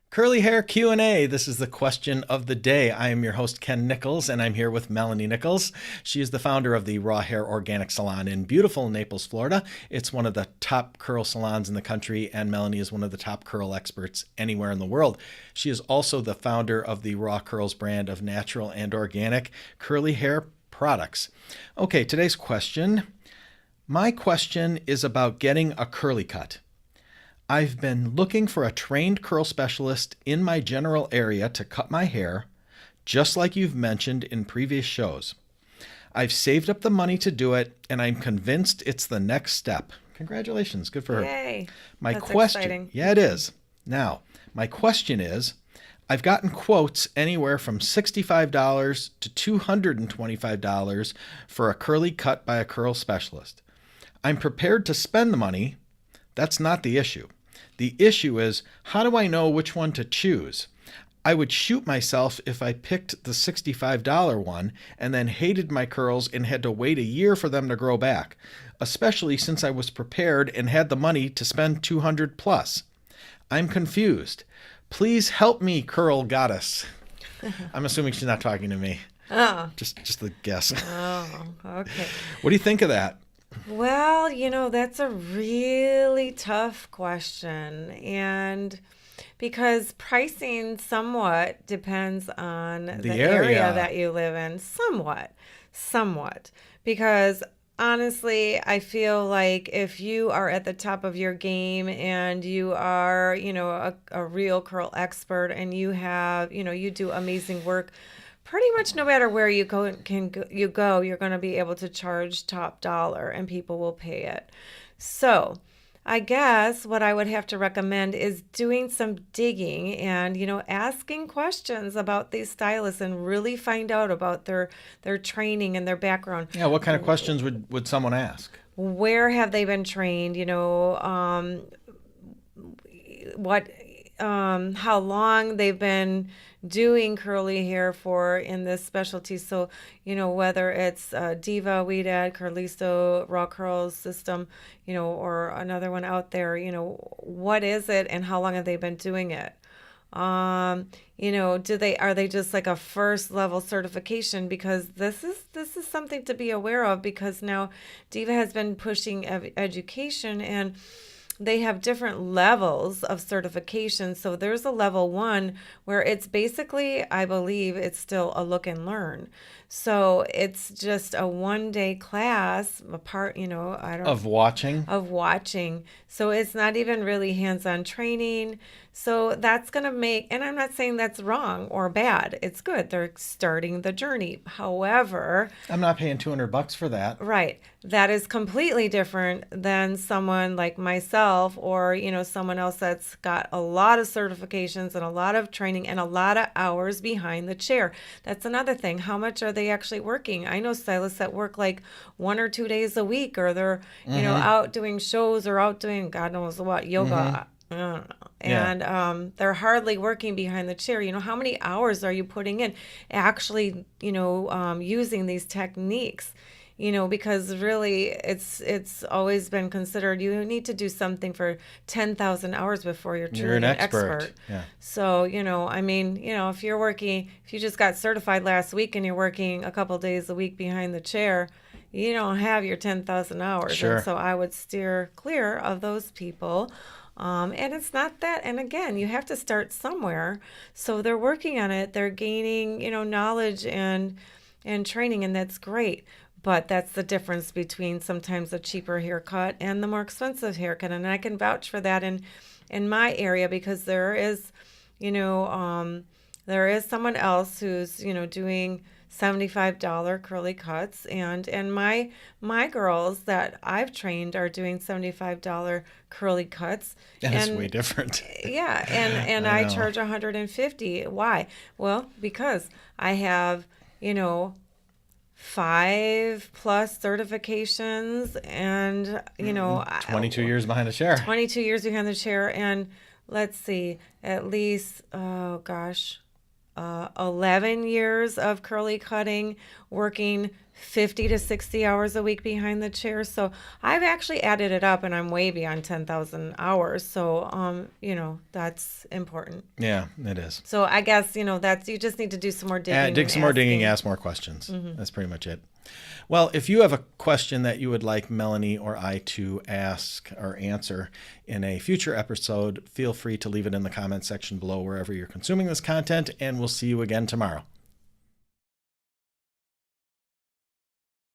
Curly Hair Q&A. This is the question of the day. I am your host, Ken Nickels, and I'm here with Melanie Nickels. She is the founder of the Raw Hair Organic Salon in beautiful Naples, Florida. It's one of the top curl salons in the country, and Melanie is one of the top curl experts anywhere in the world. She is also the founder of the Raw Curls brand of natural and organic curly hair products. Okay, today's question. My question is about getting a curly cut. I've been looking for a trained curl specialist in my general area to cut my hair, just like you've mentioned in previous shows. I've saved up the money to do it, and I'm convinced it's the next step. Congratulations. Good for her. Yay. My That's question, exciting. yeah, it is. Now, my question is, I've gotten quotes anywhere from $65 to $225 for a curly cut by a curl specialist. I'm prepared to spend the money. That's not the issue. The issue is, how do I know which one to choose? I would shoot myself if I picked the $65 one and then hated my curls and had to wait a year for them to grow back, especially since I was prepared and had the money to spend $200 plus. I'm confused. Please help me, curl goddess. I'm assuming she's not talking to me. Oh, Just the guess. okay. What do you think of that? Well, that's a really tough question. And because pricing somewhat depends on The the area area. that you live in. Somewhat. Because honestly, I feel like if you are at the top of your game and you are, a real curl expert and you have, you do amazing work, pretty much no matter where you go, you're going to be able to charge top dollar and people will pay it. So I guess what I would have to recommend is doing some digging and, asking questions about these stylists and really find out about their training and their background. Yeah, what kind of questions would someone ask? Where have they been trained? What how long they've been doing curly hair for in this specialty. So, whether it's Diva, Weedad, Carlisto, Raw Curls System, or another one out there, what is it and how long have they been doing it? Are they just like a first level certification? Because this is something to be aware of, because now Diva has been pushing education, and they have different levels of certification. So there's a level 1 where it's basically, I believe it's still a look and learn. So it's just a 1-day class apart, I don't Of watching? of watching. So it's not even really hands-on training. So that's going to make, and I'm not saying that's wrong or bad. It's good. They're starting the journey. However, I'm not paying $200 for that. right, that is completely different than someone like myself or, someone else that's got a lot of certifications and a lot of training and a lot of hours behind the chair. That's another thing. How much are they actually working? I know stylists that work like 1 or 2 days a week, or they're, out doing shows or out doing God knows what, yoga. I don't know. Yeah. And they're hardly working behind the chair. How many hours are you putting in actually, using these techniques? Because really it's always been considered you need to do something for 10,000 hours before you're truly You're an an expert. Yeah. So, if you're working, if you just got certified last week and you're working a couple days a week behind the chair, you don't have your 10,000 hours. Sure. And so I would steer clear of those people. And it's not that. And again, you have to start somewhere. So they're working on it. They're gaining, knowledge and training, and that's great. But that's the difference between sometimes a cheaper haircut and the more expensive haircut. And I can vouch for that in my area, because there is someone else who's, doing $75 curly cuts, and my girls that I've trained are doing $75 curly cuts. That's way different. Yeah, and I I know. charge $150. Why? Well, because I have, 5+ certifications, and 22 years behind a chair. 22 years behind the chair, and let's see, at least 11 years of curly cutting, working 50 to 60 hours a week behind the chair. So I've actually added it up and I'm way beyond 10,000 hours. So, that's important. Yeah, it is. So I guess, that's, you just need to do some more digging. Dig some more digging, ask more questions. That's pretty much it. Well, if you have a question that you would like Melanie or I to ask or answer in a future episode, feel free to leave it in the comment section below wherever you're consuming this content, and we'll see you again tomorrow.